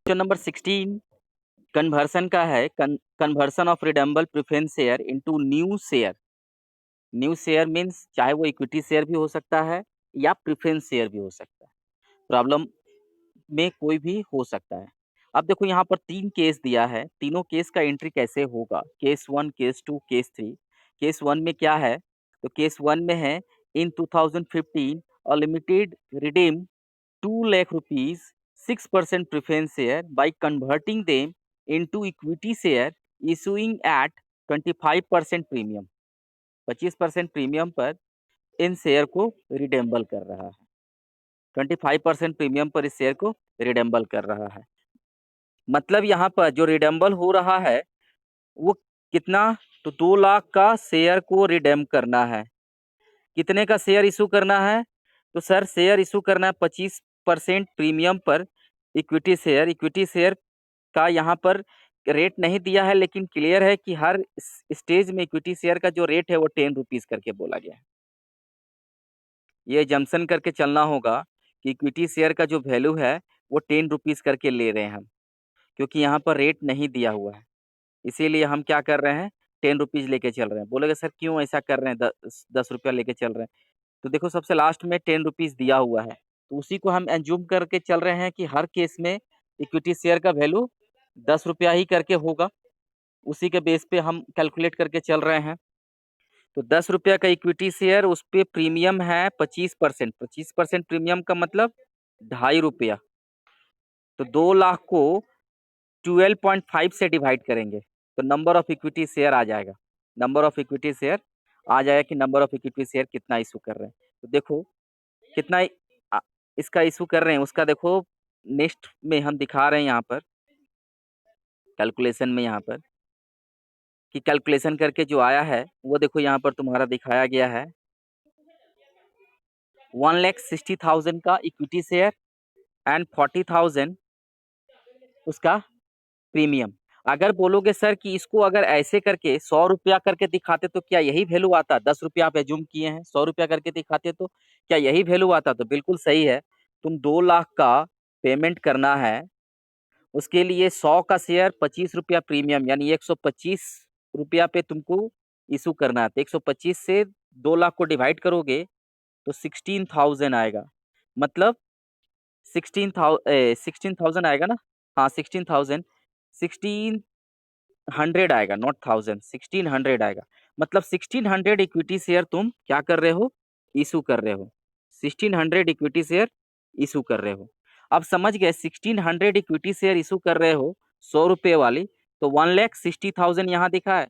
Question number 16 conversion का है। Conversion of redeemable preference share into new share. New share means चाहे वो equity share भी हो सकता है या प्रेफरेंस शेयर भी हो सकता है। प्रॉब्लम में कोई भी हो सकता है। अब देखो यहाँ पर 3 केस दिया है, तीनों केस का एंट्री कैसे होगा, केस 1, केस 2, केस 3। केस 1 में क्या है, तो केस 1 में है इन 2015 a limited redeem 2 lakh rupees 6% preference share by converting them into equity share issuing at 25% premium. 25% premium पर इन शेयर को रिडेम्बल कर रहा है। 25% प्रीमियम पर इस शेयर को रिडेम्बल कर रहा है। मतलब यहाँ पर जो रिडेम्बल हो रहा है वो कितना, तो 2 लाख का शेयर को रिडेम करना है। कितने का शेयर इशू करना है, तो सर शेयर इशू करना है 25% प्रीमियम पर इक्विटी शेयर। इक्विटी शेयर का यहाँ पर रेट नहीं दिया है, लेकिन क्लियर है कि हर स्टेज में इक्विटी शेयर का जो रेट है वो 10 रुपीज करके बोला गया है। ये जम्सन करके चलना होगा कि इक्विटी शेयर का जो वैल्यू है वो 10 रुपीज करके ले रहे हैं हम, क्योंकि यहाँ पर रेट नहीं दिया हुआ है, इसीलिए हम क्या कर रहे हैं, 10 रुपीज लेके चल रहे हैं। बोलेगा सर क्यों ऐसा कर रहे हैं, 10 रुपया लेके चल रहे हैं। तो देखो सबसे लास्ट में 10 रुपीज दिया हुआ है, तो उसी को हम एज्यूम करके चल रहे हैं कि हर केस में इक्विटी शेयर का वैल्यू 10 रुपया ही करके होगा। उसी के बेस पे हम कैलकुलेट करके चल रहे हैं। तो 10 रुपया का इक्विटी शेयर, उस पे प्रीमियम है 25%। 25% प्रीमियम का मतलब 2.5 रुपया। तो 2 लाख को 12.5 से डिवाइड करेंगे तो नंबर ऑफ इक्विटी शेयर आ जाएगा। नंबर ऑफ इक्विटी शेयर आ जाएगा कि नंबर ऑफ इक्विटी शेयर कितना इशू कर रहे हैं। तो देखो कितना इसका इशू कर रहे हैं, उसका देखो नेक्स्ट में हम दिखा रहे हैं यहाँ पर कैलकुलेशन में, यहाँ पर कि कैलकुलेशन करके जो आया है वो देखो यहाँ पर तुम्हारा दिखाया गया है 1,60,000 का इक्विटी शेयर एंड 40,000 उसका प्रीमियम। अगर बोलोगे सर कि इसको अगर ऐसे करके 100 रुपया करके दिखाते तो क्या यही वैल्यू आता, 10 रुपया आप एज्यूम किए हैं, 100 रुपया करके दिखाते तो क्या यही वैल्यू आता, तो बिल्कुल सही है। तुम 2 लाख का पेमेंट करना है, उसके लिए 100 का शेयर 25 रुपया प्रीमियम यानी 125 रुपया पे तुमको इशू करना है। तो 125 से 2 लाख को डिवाइड करोगे तो 16,000 आएगा। मतलब 16,000 आएगा ना, हाँ 16,000, 1600 आएगा, नॉट 1000, 1600 आएगा। मतलब 1600 इक्विटी शेयर तुम क्या कर रहे हो, इशू कर रहे हो। 1600 इक्विटी शेयर इशू कर रहे हो। अब समझ गए, 1600 इक्विटी शेयर इशू कर रहे हो 100 रुपये वाली, तो 1,60,000 यहाँ दिखा है,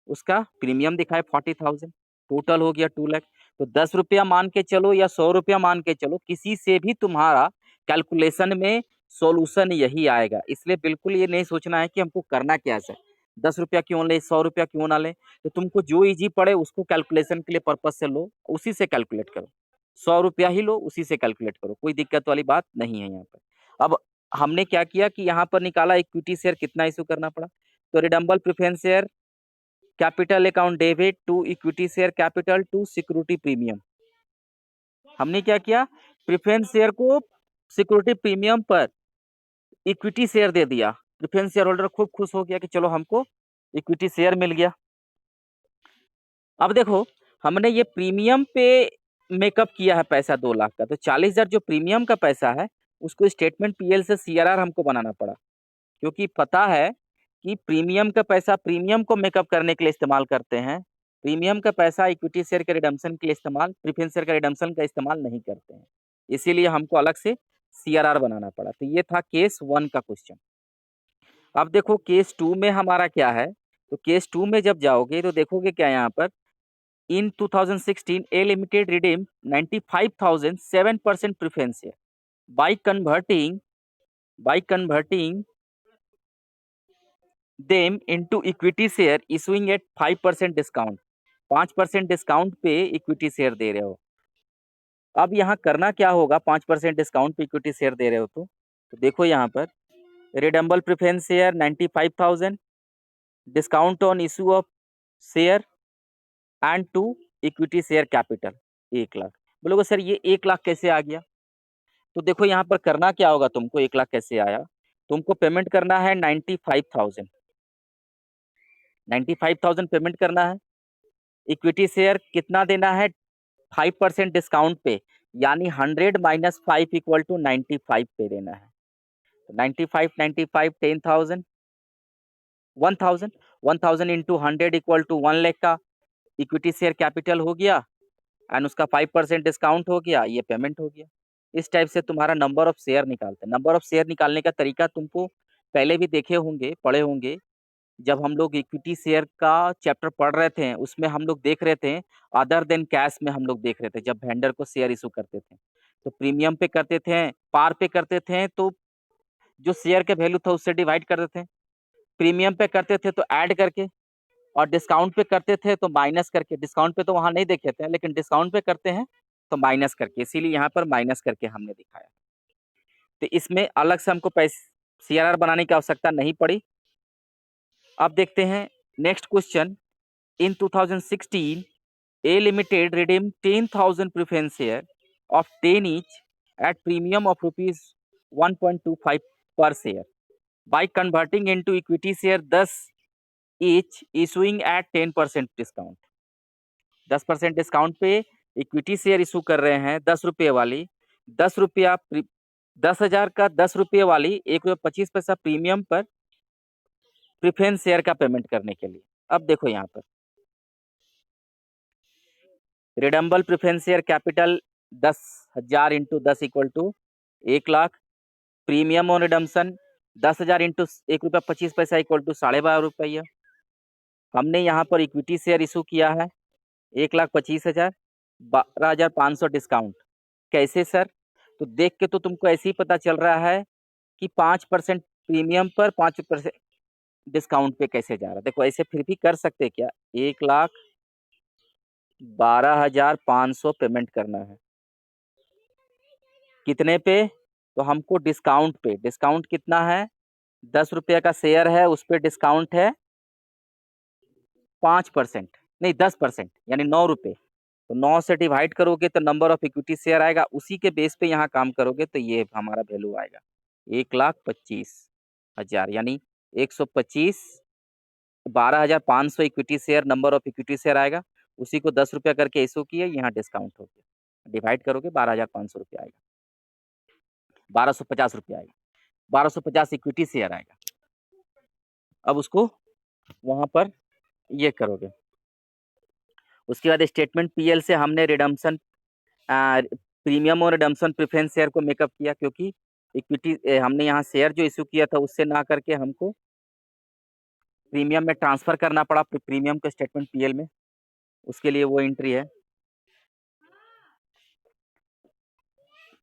उसका प्रीमियम दिखा है 40,000, टोटल हो गया 2 लाख। तो 10 रुपया मान के चलो या 100 रुपया मान के चलो, किसी से भी तुम्हारा कैलकुलेशन में सॉल्यूशन यही आएगा। इसलिए बिल्कुल ये नहीं सोचना है कि हमको करना क्या है, 10 रुपया क्यों ले, 100 रुपया क्यों ना ले। तो तुमको जो इजी पड़े उसको कैलकुलेशन के लिए पर्पज से लो, उसी से कैलकुलेट करो। 100 रुपया ही लो, उसी से कैलकुलेट करो, कोई दिक्कत वाली बात नहीं है यहाँ पर। अब हमने क्या किया कि यहाँ पर निकाला इक्विटी शेयर कितना इशू करना पड़ा। तो redeemable preference share capital account debit to equity share capital to security premium. हमने क्या किया, प्रेफरेंस शेयर को सिक्योरिटी प्रीमियम पर इक्विटी शेयर दे दिया। प्रेफरेंस शेयर होल्डर खूब खुश हो गया कि चलो हमको इक्विटी शेयर मिल गया। अब देखो हमने ये प्रीमियम पे मेकअप किया है पैसा 2 लाख का, तो 40,000 जो प्रीमियम का पैसा है उसको स्टेटमेंट पीएल से सीआरआर हमको बनाना पड़ा, क्योंकि पता है कि प्रीमियम का पैसा प्रीमियम को मेकअप करने के लिए इस्तेमाल करते हैं। प्रीमियम का पैसा इक्विटी शेयर के रिडम्पशन के लिए इस्तेमाल, प्रेफरेंस शेयर का रिडम्पशन का इस्तेमाल नहीं करते हैं, इसीलिए हमको अलग से सीआरआर बनाना पड़ा। तो ये था केस 1 का क्वेश्चन। अब देखो केस 2 में हमारा क्या है, तो केस 2 में जब जाओगे तो देखोगे क्या यहाँ पर, in 2016 A limited redeem 95,000 7% preference share by converting them into equity share issuing at 5% discount. 5% discount पे इक्विटी शेयर दे रहे हो। अब यहाँ करना क्या होगा, 5% डिस्काउंट पे इक्विटी शेयर दे रहे हो तो देखो यहाँ पर redeemable preference share 95,000 discount on issue of share and to equity share capital 1 lakh. बोलोगे सर ये 1 लाख कैसे आ गया, तो देखो यहाँ पर करना क्या होगा तुमको, 1 लाख कैसे आया, तुमको पेमेंट करना है 95,000 पेमेंट करना है। इक्विटी शेयर कितना देना है? 5% डिस्काउंट पे, यानी 100 - 5 = 95 पे देना है। 95 95 10,000 1000 1000 इंटू 100 = 1 लाख का इक्विटी शेयर कैपिटल हो गया, एंड उसका 5% डिस्काउंट हो गया, ये पेमेंट हो गया। इस टाइप से तुम्हारा नंबर ऑफ शेयर निकालते हैं। नंबर ऑफ शेयर निकालने का तरीका तुमको पहले भी देखे होंगे, पढ़े होंगे। जब हम लोग इक्विटी शेयर का चैप्टर पढ़ रहे थे, उसमें हम लोग देख रहे थे, अदर देन कैश में हम लोग देख रहे थे, जब वेंडर को शेयर इशू करते थे तो प्रीमियम पे करते थे, पार पे करते थे तो जो शेयर के वैल्यू था उससे डिवाइड करते थे, प्रीमियम पे करते थे तो ऐड करके, और डिस्काउंट पे करते थे तो माइनस करके। डिस्काउंट पे तो वहां नहीं देखे थे, लेकिन डिस्काउंट पे करते हैं तो माइनस करके, इसीलिए यहाँ पर माइनस करके हमने दिखाया। तो इसमें अलग से हमको CRR बनाने की आवश्यकता नहीं पड़ी। अब देखते हैं next question. In 2016 A Limited redeemed 10,000 preference share of 10 each at premium of rupees 1.25 per share by converting into equity share 10 each, issuing at 10% discount। 10% discount पे इक्विटी शेयर इशू कर रहे हैं 10 रुपये वाली, 10,000 का 10 रुपये वाली 1.25 रुपये प्रीमियम पर प्रिफरेंस शेयर का पेमेंट करने के लिए। अब देखो यहाँ पर redeemable preference share capital 10,000 into 10 = 1 lakh. Premium on redemption 10,000 into 1.25 रुपये = 12.5 रुपया। हमने यहाँ पर इक्विटी शेयर इशू किया है 1,25,000, 12,500 डिस्काउंट। कैसे सर? तो देख के तो तुमको ऐसे ही पता चल रहा है कि 5% प्रीमियम पर 5% डिस्काउंट पे कैसे जा रहा है। देखो ऐसे फिर भी कर सकते क्या, 1,12,500 पेमेंट करना है, कितने पे? तो हमको डिस्काउंट पे, डिस्काउंट कितना है? 10 रुपये का शेयर है, उस पर डिस्काउंट है 5%, नहीं 10%, यानी 9 रुपये। तो 9 से डिवाइड करोगे तो नंबर ऑफ इक्विटी शेयर आएगा, उसी के बेस पे यहाँ काम करोगे तो ये हमारा वैल्यू आएगा 1,25,000, यानी 125 12,500 equity share, number of equity share आएगा, उसी को 10 रुपया करके इशू किए, यहाँ डिस्काउंट हो गया, डिवाइड करोगे 12,500 रुपया आएगा, 1,250 रुपया आएगा, 1,250 इक्विटी शेयर आएगा। अब उसको वहां पर ये करोगे। उसके बाद स्टेटमेंट PL से हमने रिडम्पशन प्रीमियम और रिडम्पशन प्रेफरेंस शेयर को मेकअप किया, क्योंकि इक्विटी हमने यहाँ शेयर जो इशू किया था उससे ना करके हमको प्रीमियम में ट्रांसफर करना पड़ा, प्रीमियम के स्टेटमेंट PL में, उसके लिए वो एंट्री है।